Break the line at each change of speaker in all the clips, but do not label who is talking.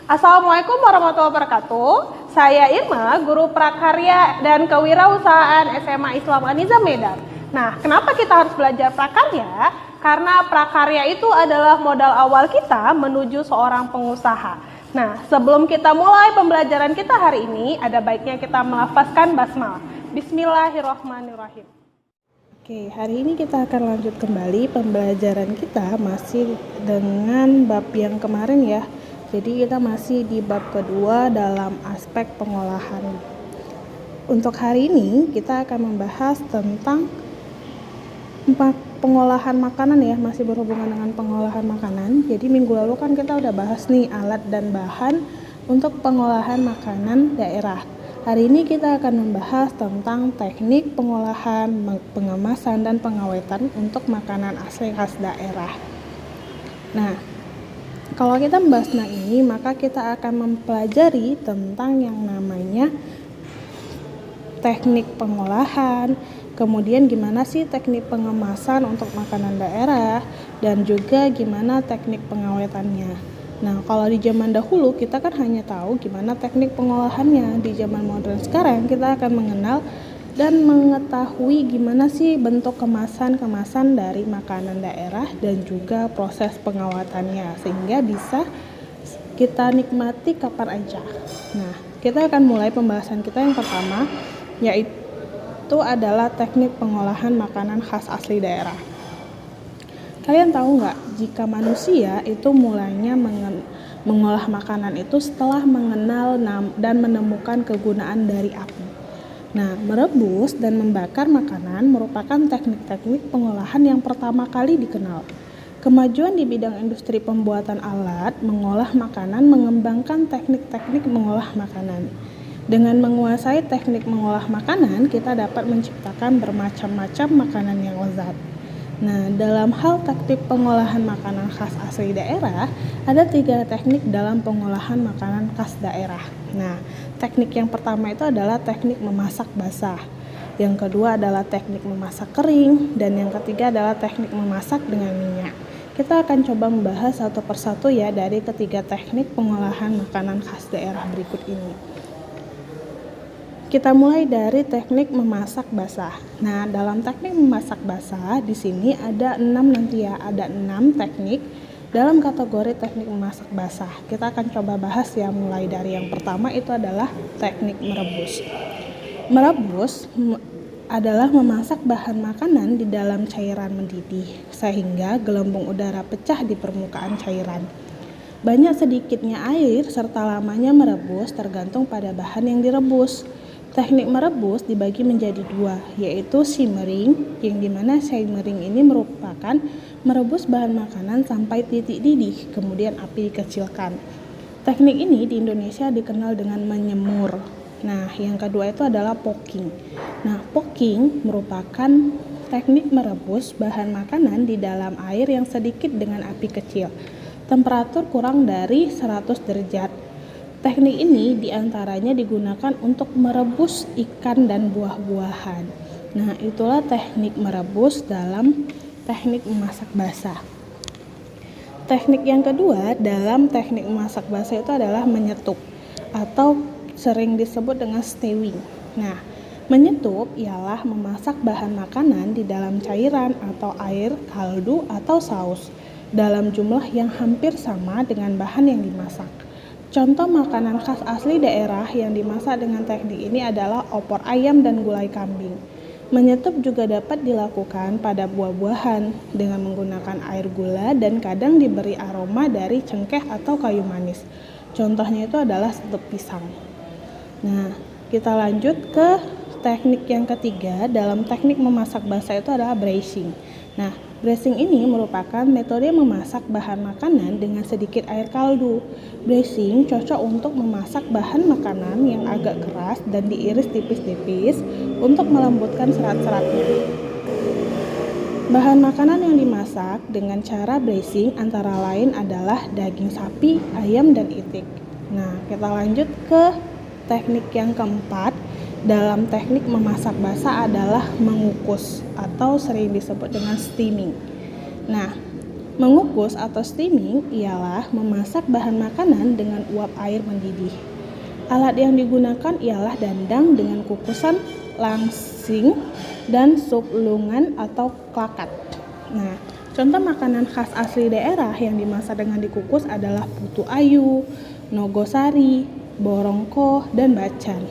Assalamualaikum warahmatullahi wabarakatuh. Saya Irma, guru prakarya dan kewirausahaan SMA Islam An-Nizam Medan. Nah, kenapa kita harus belajar prakarya? Karena prakarya itu adalah modal awal kita menuju seorang pengusaha. Nah, sebelum kita mulai pembelajaran kita hari ini, ada baiknya kita melafazkan basmalah. Bismillahirrahmanirrahim. Oke, hari ini kita akan lanjut kembali pembelajaran kita masih dengan bab yang kemarin ya. Jadi kita masih di bab kedua dalam aspek pengolahan. Untuk hari ini kita akan membahas tentang pengolahan makanan ya, masih berhubungan dengan pengolahan makanan. Jadi minggu lalu kan kita udah bahas nih alat dan bahan untuk pengolahan makanan daerah. Hari ini kita akan membahas tentang teknik pengolahan, pengemasan, dan pengawetan untuk makanan asli khas daerah. Nah, kalau kita membahas ini, maka kita akan mempelajari tentang yang namanya teknik pengolahan, kemudian gimana sih teknik pengemasan untuk makanan daerah, dan juga gimana teknik pengawetannya. Nah, kalau di zaman dahulu kita kan hanya tahu gimana teknik pengolahannya. Di zaman modern sekarang kita akan mengenal dan mengetahui gimana sih bentuk kemasan dari makanan daerah dan juga proses pengawetannya sehingga bisa kita nikmati kapan aja. Nah, kita akan mulai pembahasan kita yang pertama, yaitu adalah teknik pengolahan makanan khas asli daerah. Kalian tahu nggak jika manusia itu mulainya mengolah makanan itu setelah mengenal dan menemukan kegunaan dari api. Nah, merebus dan membakar makanan merupakan teknik-teknik pengolahan yang pertama kali dikenal. Kemajuan di bidang industri pembuatan alat mengolah makanan mengembangkan teknik-teknik mengolah makanan. Dengan menguasai teknik mengolah makanan, kita dapat menciptakan bermacam-macam makanan yang lezat. Nah, dalam hal teknik pengolahan makanan khas asli daerah, ada 3 teknik dalam pengolahan makanan khas daerah. Nah, teknik yang pertama itu adalah teknik memasak basah. Yang kedua adalah teknik memasak kering, dan yang ketiga adalah teknik memasak dengan minyak. Kita akan coba membahas satu persatu ya dari ketiga teknik pengolahan makanan khas daerah berikut ini. Kita mulai dari teknik memasak basah. Nah, dalam teknik memasak basah di sini ada 6 teknik dalam kategori teknik memasak basah. Kita akan coba bahas ya, mulai dari yang pertama itu adalah teknik merebus. Merebus adalah memasak bahan makanan di dalam cairan mendidih sehingga gelembung udara pecah di permukaan cairan. Banyak sedikitnya air serta lamanya merebus tergantung pada bahan yang direbus. Teknik merebus dibagi menjadi 2, yaitu simmering, yang dimana simmering ini merupakan merebus bahan makanan sampai titik didih, kemudian api dikecilkan. Teknik ini di Indonesia dikenal dengan menyemur. Nah, yang kedua itu adalah poking. Nah, poking merupakan teknik merebus bahan makanan di dalam air yang sedikit dengan api kecil. Temperatur kurang dari 100 derajat. Teknik ini diantaranya digunakan untuk merebus ikan dan buah-buahan. Nah, itulah teknik merebus dalam teknik memasak basah. Teknik yang kedua dalam teknik memasak basah itu adalah menyetup atau sering disebut dengan stewing. Nah, menyetup ialah memasak bahan makanan di dalam cairan atau air, kaldu, atau saus dalam jumlah yang hampir sama dengan bahan yang dimasak. Contoh makanan khas asli daerah yang dimasak dengan teknik ini adalah opor ayam dan gulai kambing. Menyetup juga dapat dilakukan pada buah-buahan dengan menggunakan air gula dan kadang diberi aroma dari cengkeh atau kayu manis. Contohnya itu adalah setup pisang. Nah, kita lanjut ke teknik yang ketiga dalam teknik memasak basah itu adalah braising. Nah, braising ini merupakan metode memasak bahan makanan dengan sedikit air kaldu. Braising cocok untuk memasak bahan makanan yang agak keras dan diiris tipis-tipis untuk melembutkan serat-seratnya. Bahan makanan yang dimasak dengan cara braising antara lain adalah daging sapi, ayam, dan itik. Nah, kita lanjut ke teknik yang keempat dalam teknik memasak basah adalah mengukus atau sering disebut dengan steaming. Nah, Mengukus atau steaming ialah memasak bahan makanan dengan uap air mendidih. Alat yang digunakan ialah dandang dengan kukusan langsing dan sup lungan atau klakat. Nah, contoh makanan khas asli daerah yang dimasak dengan dikukus adalah putu ayu, nogosari, borongko, dan bacan.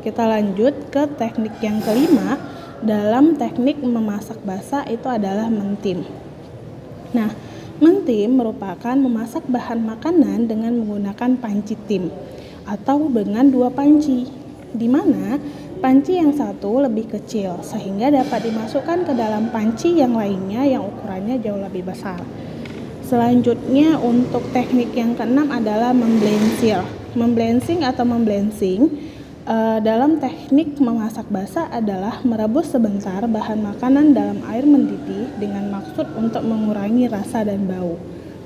Kita lanjut ke teknik yang kelima. Dalam teknik memasak basa itu adalah mentim. Nah, mentim merupakan memasak bahan makanan dengan menggunakan panci tim atau dengan dua panci, di mana panci yang satu lebih kecil sehingga dapat dimasukkan ke dalam panci yang lainnya yang ukurannya jauh lebih besar. Selanjutnya untuk teknik yang keenam adalah memblensing atau memblensing. Dalam teknik memasak basa adalah merebus sebentar bahan makanan dalam air mendidih dengan maksud untuk mengurangi rasa dan bau.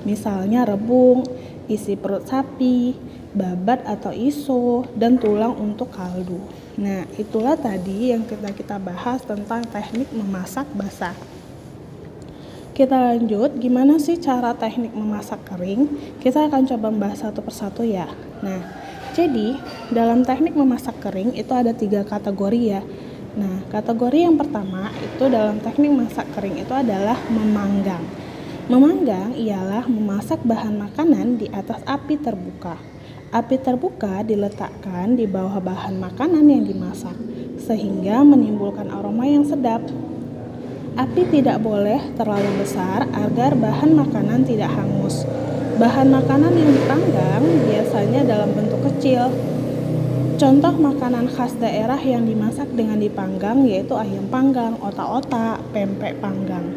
Misalnya rebung, isi perut sapi, babat atau iso, dan tulang untuk kaldu. Nah, itulah tadi yang kita bahas tentang teknik memasak basa. Kita lanjut, gimana sih cara teknik memasak kering? Kita akan coba membahas satu persatu ya. Nah, jadi, dalam teknik memasak kering itu ada 3 kategori ya. Nah, kategori yang pertama itu dalam teknik masak kering itu adalah memanggang. Memanggang ialah memasak bahan makanan di atas api terbuka. Api terbuka diletakkan di bawah bahan makanan yang dimasak, sehingga menimbulkan aroma yang sedap. Api tidak boleh terlalu besar agar bahan makanan tidak hangus. Bahan makanan yang dipanggang biasanya dalam bentuk kecil. Contoh makanan khas daerah yang dimasak dengan dipanggang yaitu ayam panggang, otak-otak, pempek panggang.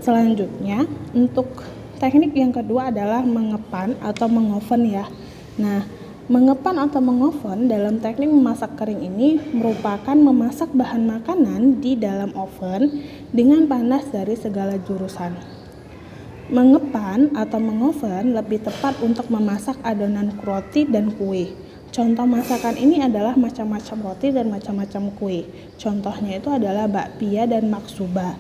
Selanjutnya, untuk teknik yang kedua adalah mengepan atau mengoven ya. Nah, mengepan atau mengoven dalam teknik memasak kering ini merupakan memasak bahan makanan di dalam oven dengan panas dari segala jurusan. Mengepan atau mengoven lebih tepat untuk memasak adonan roti dan kue. Contoh masakan ini adalah macam-macam roti dan macam-macam kue. Contohnya itu adalah bakpia dan maksuba.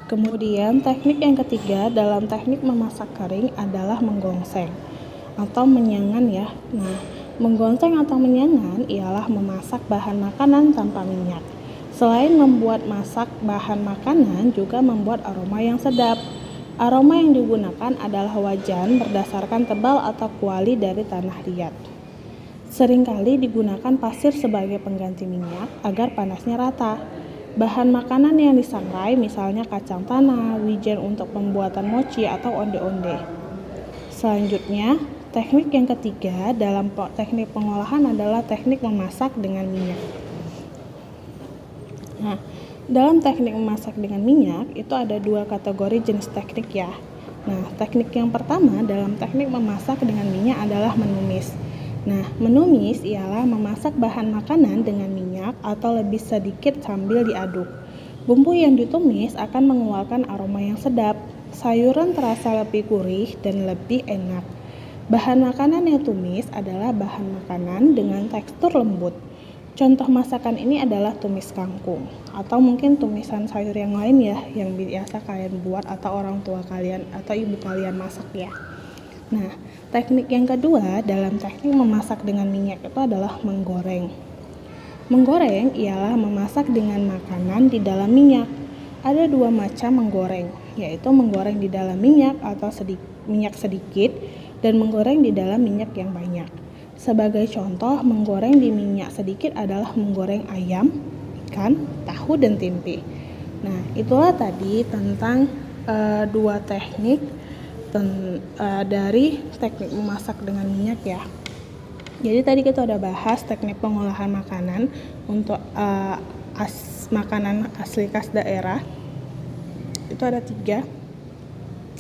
Kemudian teknik yang ketiga dalam teknik memasak kering adalah menggongseng atau menyangan ya. Nah, menggongseng atau menyangan ialah memasak bahan makanan tanpa minyak. Selain membuat masak bahan makanan juga membuat aroma yang sedap. Aroma yang digunakan adalah wajan berdasarkan tebal atau kuali dari tanah liat. Seringkali digunakan pasir sebagai pengganti minyak agar panasnya rata. Bahan makanan yang disangrai misalnya kacang tanah, wijen untuk pembuatan mochi atau onde-onde. Selanjutnya, teknik yang ketiga dalam teknik pengolahan adalah teknik memasak dengan minyak. Nah, dalam teknik memasak dengan minyak itu ada 2 kategori jenis teknik ya. Nah, teknik yang pertama dalam teknik memasak dengan minyak adalah menumis. Nah, menumis ialah memasak bahan makanan dengan minyak atau lebih sedikit sambil diaduk. Bumbu yang ditumis akan mengeluarkan aroma yang sedap. Sayuran terasa lebih gurih dan lebih enak. Bahan makanan yang tumis adalah bahan makanan dengan tekstur lembut. Contoh masakan ini adalah tumis kangkung atau mungkin tumisan sayur yang lain ya yang biasa kalian buat atau orang tua kalian atau ibu kalian masak ya. Nah, teknik yang kedua dalam teknik memasak dengan minyak itu adalah menggoreng. Menggoreng ialah memasak dengan makanan di dalam minyak. Ada 2 macam menggoreng, yaitu menggoreng di dalam minyak atau minyak sedikit dan menggoreng di dalam minyak yang banyak. Sebagai contoh, menggoreng di minyak sedikit adalah menggoreng ayam, ikan, tahu, dan tempe. Nah, itulah tadi tentang 2 teknik dari teknik memasak dengan minyak ya. Jadi tadi kita udah bahas teknik pengolahan makanan untuk makanan asli khas daerah. Itu ada 3.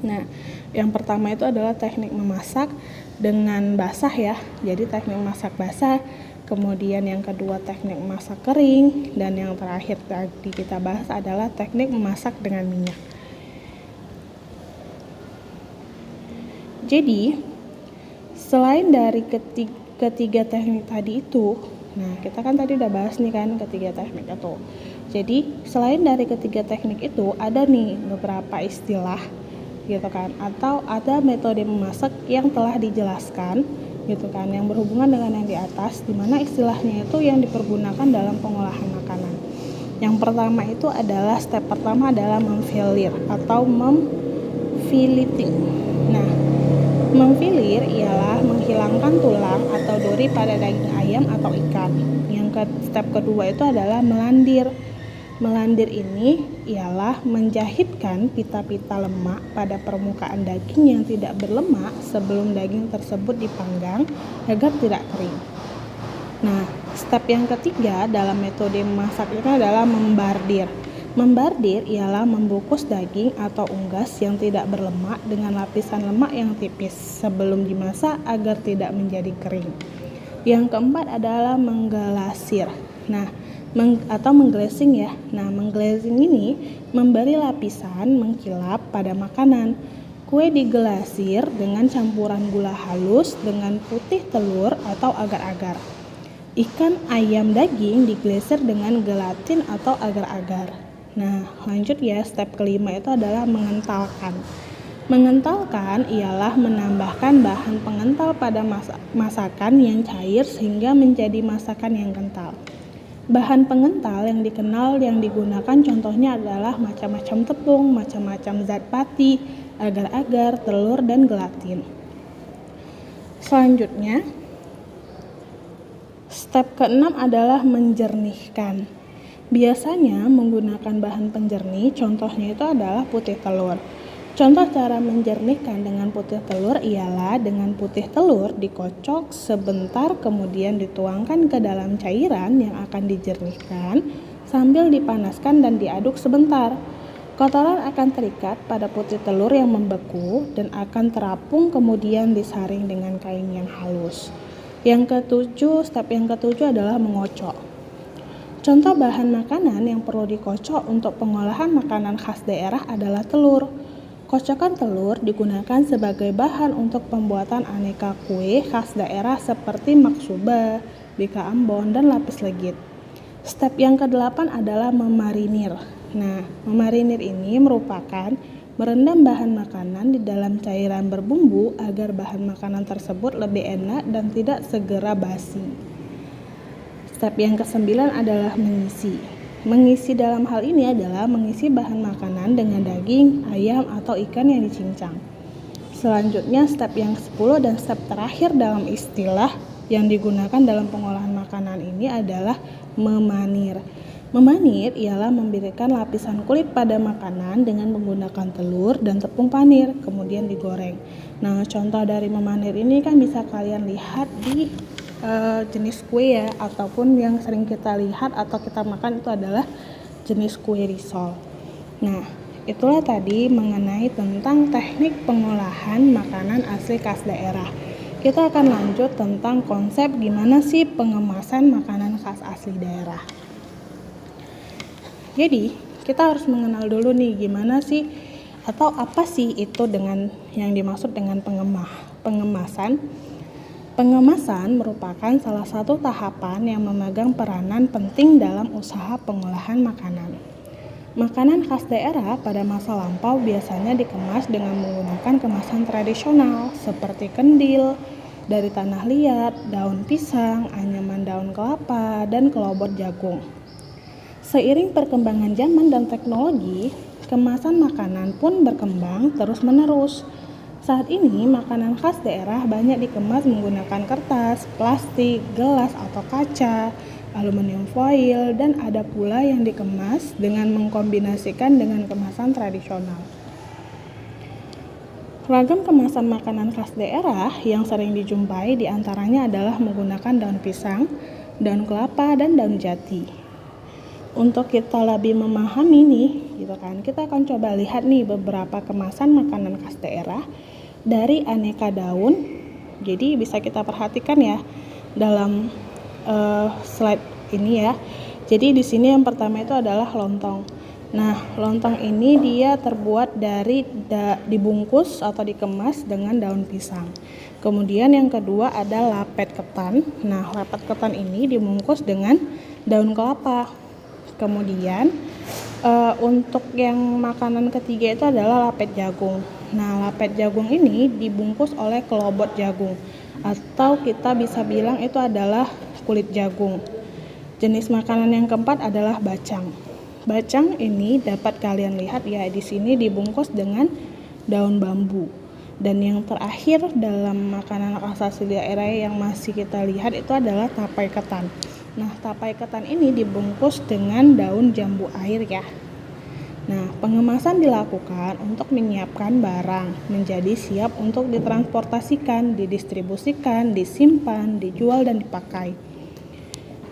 Nah, yang pertama itu adalah teknik memasak dengan basah ya. Jadi teknik memasak basah, kemudian yang kedua teknik memasak kering, dan yang terakhir tadi kita bahas adalah teknik memasak dengan minyak. Jadi, selain dari ketiga teknik tadi itu, nah kita kan tadi udah bahas nih kan ketiga teknik itu. Jadi, selain dari ketiga teknik itu, ada nih beberapa istilah gitu kan, atau ada metode memasak yang telah dijelaskan gitu kan, yang berhubungan dengan yang di atas, di mana istilahnya itu yang dipergunakan dalam pengolahan makanan. Yang pertama itu adalah step pertama adalah memfilir atau memfiliting. Nah, memfilir ialah menghilangkan tulang atau duri pada daging ayam atau ikan. Step kedua itu adalah melandir. Melandir ini ialah menjahitkan pita-pita lemak pada permukaan daging yang tidak berlemak sebelum daging tersebut dipanggang agar tidak kering. Nah, step yang ketiga dalam metode memasak itu adalah membardir. Membardir ialah membungkus daging atau unggas yang tidak berlemak dengan lapisan lemak yang tipis sebelum dimasak agar tidak menjadi kering. Yang keempat adalah menggelasir. Atau mengglazing ya. Nah, mengglazing ini memberi lapisan mengkilap pada makanan. Kue digelasir dengan campuran gula halus dengan putih telur atau agar-agar. Ikan, ayam, daging diglaser dengan gelatin atau agar-agar. Nah, lanjut ya, step kelima itu adalah mengentalkan. Mengentalkan ialah menambahkan bahan pengental pada masakan yang cair sehingga menjadi masakan yang kental. Bahan pengental yang dikenal yang digunakan contohnya adalah macam-macam tepung, macam-macam zat pati, agar-agar, telur, dan gelatin. Selanjutnya, step keenam adalah menjernihkan. Biasanya menggunakan bahan penjernih, contohnya itu adalah putih telur. Contoh cara menjernihkan dengan putih telur ialah dengan putih telur dikocok sebentar kemudian dituangkan ke dalam cairan yang akan dijernihkan sambil dipanaskan dan diaduk sebentar. Kotoran akan terikat pada putih telur yang membeku dan akan terapung kemudian disaring dengan kain yang halus. Step yang ketujuh adalah mengocok. Contoh bahan makanan yang perlu dikocok untuk pengolahan makanan khas daerah adalah telur. Kocokan telur digunakan sebagai bahan untuk pembuatan aneka kue khas daerah seperti maksuba, bika ambon, dan lapis legit. Step yang ke-8 adalah memarinir. Nah, memarinir ini merupakan merendam bahan makanan di dalam cairan berbumbu agar bahan makanan tersebut lebih enak dan tidak segera basi. Step yang ke-9 adalah mengisi. Mengisi dalam hal ini adalah mengisi bahan makanan dengan daging, ayam, atau ikan yang dicincang. Selanjutnya step yang ke-10 dan step terakhir dalam istilah yang digunakan dalam pengolahan makanan ini adalah memanir. Memanir ialah memberikan lapisan kulit pada makanan dengan menggunakan telur dan tepung panir, kemudian digoreng. Nah, contoh dari memanir ini kan bisa kalian lihat di jenis kue ya, ataupun yang sering kita lihat atau kita makan itu adalah jenis kue risol. Nah, itulah tadi mengenai tentang teknik pengolahan makanan asli khas daerah. Kita akan lanjut tentang konsep gimana sih pengemasan makanan khas asli daerah. Jadi, kita harus mengenal dulu nih gimana sih atau apa sih itu dengan yang dimaksud dengan pengemasan. Pengemasan merupakan salah satu tahapan yang memegang peranan penting dalam usaha pengolahan makanan. Makanan khas daerah pada masa lampau biasanya dikemas dengan menggunakan kemasan tradisional seperti kendil dari tanah liat, daun pisang, anyaman daun kelapa, dan kelobot jagung. Seiring perkembangan zaman dan teknologi, kemasan makanan pun berkembang terus-menerus. Saat ini, makanan khas daerah banyak dikemas menggunakan kertas, plastik, gelas atau kaca, aluminium foil, dan ada pula yang dikemas dengan mengkombinasikan dengan kemasan tradisional. Ragam kemasan makanan khas daerah yang sering dijumpai diantaranya adalah menggunakan daun pisang, daun kelapa, dan daun jati. Untuk kita lebih memahami nih, kita akan coba lihat nih beberapa kemasan makanan khas daerah dari aneka daun. Jadi bisa kita perhatikan ya dalam slide ini ya. Jadi di sini yang pertama itu adalah lontong. Nah, lontong ini dia terbuat dari dibungkus atau dikemas dengan daun pisang. Kemudian yang kedua ada lapet ketan. Nah, lapet ketan ini dibungkus dengan daun kelapa. Kemudian Untuk yang makanan ketiga itu adalah lapet jagung. Nah, lapet jagung ini dibungkus oleh kelobot jagung, atau kita bisa bilang itu adalah kulit jagung. Jenis makanan yang keempat adalah bacang. Bacang ini dapat kalian lihat ya, di sini dibungkus dengan daun bambu. Dan yang terakhir dalam makanan khas asli daerah yang masih kita lihat itu adalah tapai ketan. Nah, tapai ketan ini dibungkus dengan daun jambu air ya. Nah, pengemasan dilakukan untuk menyiapkan barang menjadi siap untuk ditransportasikan, didistribusikan, disimpan, dijual, dan dipakai.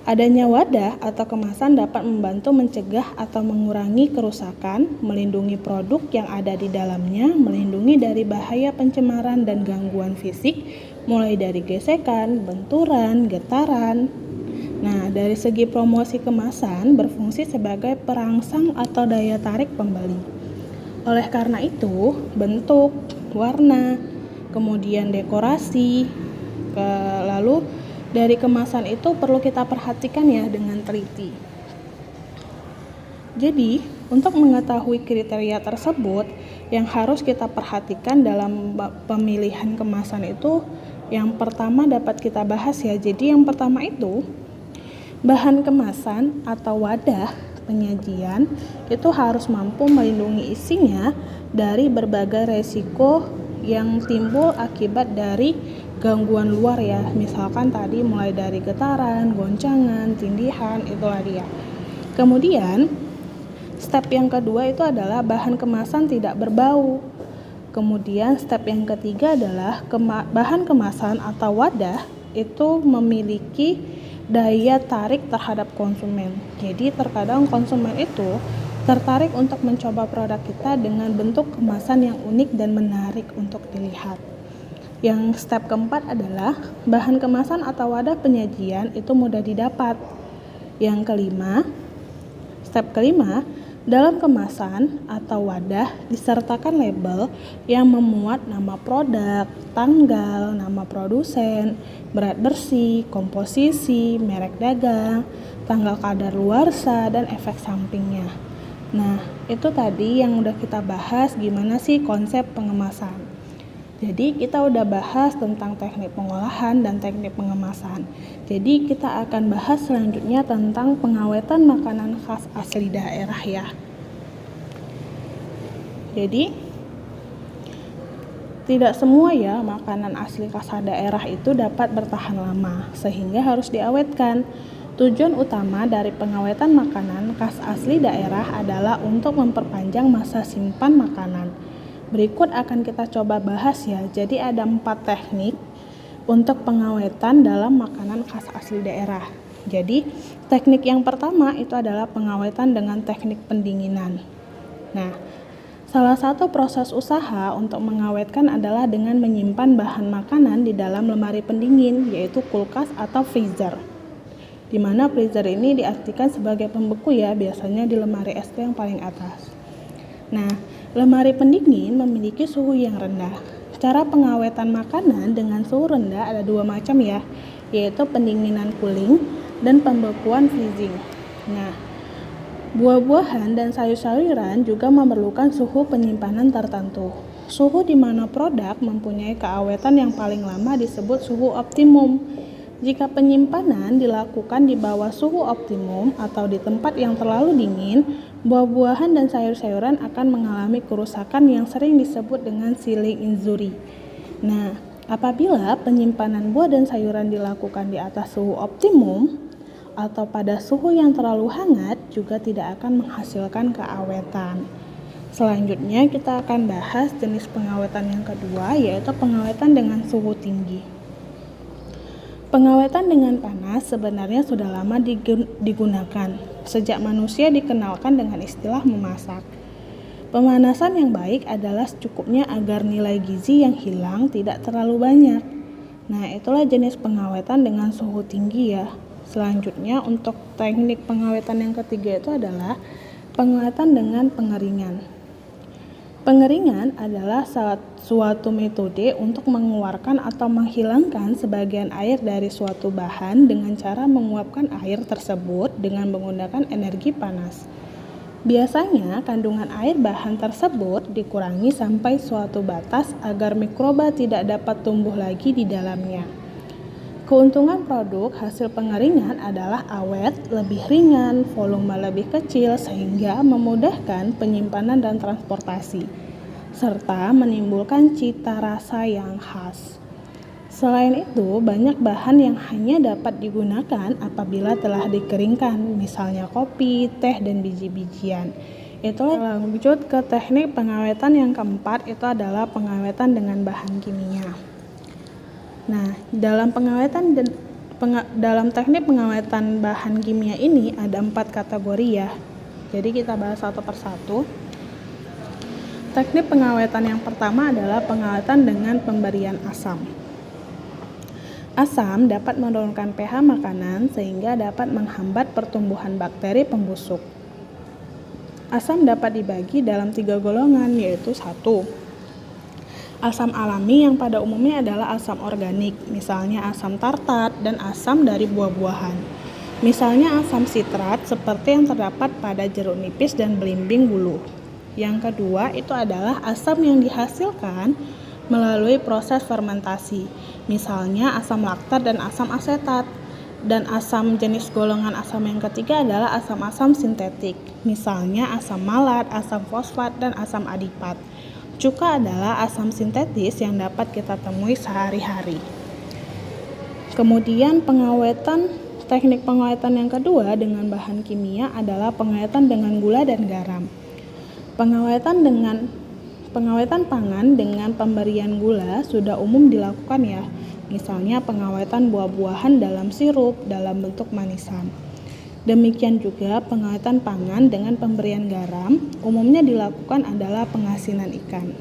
Adanya wadah atau kemasan dapat membantu mencegah atau mengurangi kerusakan, melindungi produk yang ada di dalamnya, melindungi dari bahaya pencemaran dan gangguan fisik, mulai dari gesekan, benturan, getaran. Nah, dari segi promosi kemasan berfungsi sebagai perangsang atau daya tarik pembeli. Oleh karena itu, bentuk, warna, kemudian dekorasi, lalu dari kemasan itu perlu kita perhatikan ya dengan teliti. Jadi, untuk mengetahui kriteria tersebut, yang harus kita perhatikan dalam pemilihan kemasan itu, yang pertama dapat kita bahas ya. Jadi yang pertama itu, bahan kemasan atau wadah penyajian itu harus mampu melindungi isinya dari berbagai resiko yang timbul akibat dari gangguan luar ya. Misalkan tadi mulai dari getaran, goncangan, tindihan, itulah dia. Kemudian step yang kedua itu adalah bahan kemasan tidak berbau. Kemudian step yang ketiga adalah bahan kemasan atau wadah itu memiliki daya tarik terhadap konsumen. Jadi terkadang konsumen itu tertarik untuk mencoba produk kita dengan bentuk kemasan yang unik dan menarik untuk dilihat. Yang step keempat adalah bahan kemasan atau wadah penyajian itu mudah didapat. Yang kelima, step kelima, dalam kemasan atau wadah disertakan label yang memuat nama produk, tanggal, nama produsen, berat bersih, komposisi, merek dagang, tanggal kadaluarsa, dan efek sampingnya. Nah, itu tadi yang udah kita bahas gimana sih konsep pengemasan. Jadi kita udah bahas tentang teknik pengolahan dan teknik pengemasan. Jadi kita akan bahas selanjutnya tentang pengawetan makanan khas asli daerah ya. Jadi tidak semua ya makanan asli khas daerah itu dapat bertahan lama, sehingga harus diawetkan. Tujuan utama dari pengawetan makanan khas asli daerah adalah untuk memperpanjang masa simpan makanan. Berikut akan kita coba bahas ya. Jadi ada 4 teknik untuk pengawetan dalam makanan khas asli daerah. Jadi teknik yang pertama itu adalah pengawetan dengan teknik pendinginan. Nah, salah satu proses usaha untuk mengawetkan adalah dengan menyimpan bahan makanan di dalam lemari pendingin, yaitu kulkas atau freezer. Di mana freezer ini diartikan sebagai pembeku ya, biasanya di lemari es yang paling atas. Nah, lemari pendingin memiliki suhu yang rendah. Cara pengawetan makanan dengan suhu rendah ada 2 macam ya, yaitu pendinginan cooling dan pembekuan freezing. Nah, buah-buahan dan sayur-sayuran juga memerlukan suhu penyimpanan tertentu. Suhu di mana produk mempunyai keawetan yang paling lama disebut suhu optimum. Jika penyimpanan dilakukan di bawah suhu optimum atau di tempat yang terlalu dingin, buah-buahan dan sayur-sayuran akan mengalami kerusakan yang sering disebut dengan ceiling injury. Nah, apabila penyimpanan buah dan sayuran dilakukan di atas suhu optimum atau pada suhu yang terlalu hangat juga tidak akan menghasilkan keawetan. Selanjutnya kita akan bahas jenis pengawetan yang kedua, yaitu pengawetan dengan suhu tinggi. Pengawetan dengan panas sebenarnya sudah lama digunakan, sejak manusia dikenalkan dengan istilah memasak. Pemanasan yang baik adalah secukupnya agar nilai gizi yang hilang tidak terlalu banyak. Nah, itulah jenis pengawetan dengan suhu tinggi ya. Selanjutnya untuk teknik pengawetan yang ketiga itu adalah pengawetan dengan pengeringan. Pengeringan adalah suatu metode untuk mengeluarkan atau menghilangkan sebagian air dari suatu bahan dengan cara menguapkan air tersebut dengan menggunakan energi panas. Biasanya kandungan air bahan tersebut dikurangi sampai suatu batas agar mikroba tidak dapat tumbuh lagi di dalamnya. Keuntungan produk hasil pengeringan adalah awet, lebih ringan, volume lebih kecil sehingga memudahkan penyimpanan dan transportasi, serta menimbulkan cita rasa yang khas. Selain itu, banyak bahan yang hanya dapat digunakan apabila telah dikeringkan, misalnya kopi, teh, dan biji-bijian. Itulah lanjut ke teknik pengawetan yang keempat, itu adalah pengawetan dengan bahan kimia. Nah, dalam teknik pengawetan bahan kimia ini ada 4 kategori ya. Jadi kita bahas satu persatu. Teknik pengawetan yang pertama adalah pengawetan dengan pemberian asam. Asam dapat menurunkan pH makanan sehingga dapat menghambat pertumbuhan bakteri pembusuk. Asam dapat dibagi dalam 3 golongan, yaitu 1. Asam alami yang pada umumnya adalah asam organik, misalnya asam tartat dan asam dari buah-buahan. Misalnya asam sitrat seperti yang terdapat pada jeruk nipis dan belimbing bulu. Yang kedua itu adalah asam yang dihasilkan melalui proses fermentasi, misalnya asam laktat dan asam asetat. Dan asam jenis golongan asam yang ketiga adalah asam-asam sintetik, misalnya asam malat, asam fosfat, dan asam adipat. Cuka adalah asam sintetis yang dapat kita temui sehari-hari. Kemudian teknik pengawetan yang kedua dengan bahan kimia adalah pengawetan dengan gula dan garam. Pengawetan pangan dengan pemberian gula sudah umum dilakukan ya, misalnya pengawetan buah-buahan dalam sirup dalam bentuk manisan. Demikian juga pengawetan pangan dengan pemberian garam umumnya dilakukan adalah pengasinan ikan.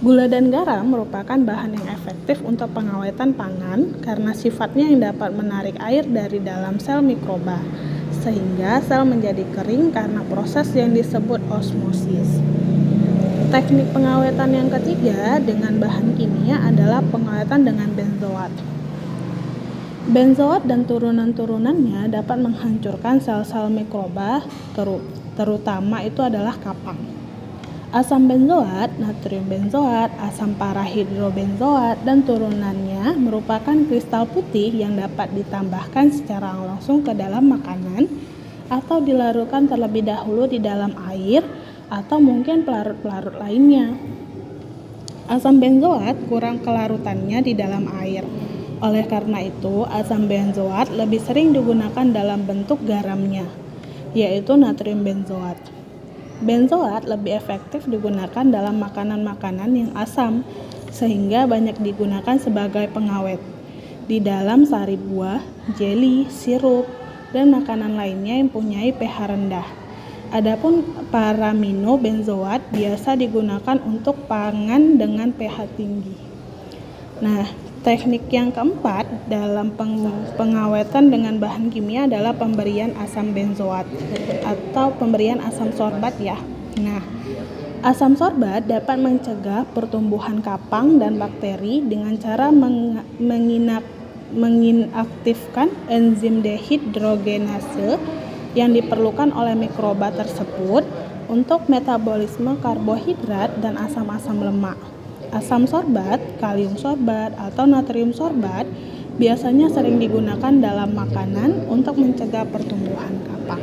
Gula dan garam merupakan bahan yang efektif untuk pengawetan pangan karena sifatnya yang dapat menarik air dari dalam sel mikroba, sehingga sel menjadi kering karena proses yang disebut osmosis. Teknik pengawetan yang ketiga dengan bahan kimia adalah pengawetan dengan benzoat. Benzoat dan turunan-turunannya dapat menghancurkan sel-sel mikroba, terutama itu adalah kapang. Asam benzoat, natrium benzoat, asam parahidrobenzoat, dan turunannya merupakan kristal putih yang dapat ditambahkan secara langsung ke dalam makanan atau dilarutkan terlebih dahulu di dalam air atau mungkin pelarut-pelarut lainnya. Asam benzoat kurang kelarutannya di dalam air. Oleh karena itu, asam benzoat lebih sering digunakan dalam bentuk garamnya, yaitu natrium benzoat. Benzoat lebih efektif digunakan dalam makanan-makanan yang asam, sehingga banyak digunakan sebagai pengawet di dalam sari buah, jeli, sirup, dan makanan lainnya yang mempunyai pH rendah. Adapun paraminobenzoat biasa digunakan untuk pangan dengan pH tinggi. Nah, teknik yang keempat dalam pengawetan dengan bahan kimia adalah pemberian asam benzoat atau pemberian asam sorbat ya. Nah, asam sorbat dapat mencegah pertumbuhan kapang dan bakteri dengan cara menginaktifkan enzim dehidrogenase yang diperlukan oleh mikroba tersebut untuk metabolisme karbohidrat dan asam-asam lemak. Asam sorbat, kalium sorbat, atau natrium sorbat biasanya sering digunakan dalam makanan untuk mencegah pertumbuhan kapang.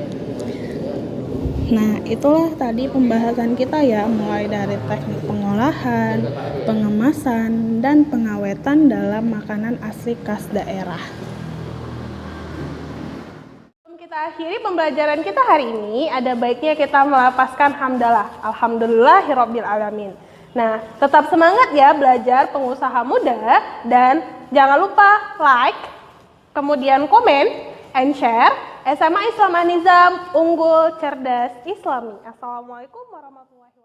Nah, itulah tadi pembahasan kita ya, mulai dari teknik pengolahan, pengemasan, dan pengawetan dalam makanan asli khas daerah. Kita akhiri pembelajaran kita hari ini, ada baiknya kita melafazkan hamdalah. Alhamdulillahirabbil alamin. Nah, tetap semangat ya belajar pengusaha muda dan jangan lupa like, kemudian komen, and share. SMA Islam An-Nizam, unggul, cerdas, Islami. Assalamualaikum warahmatullahi wabarakatuh.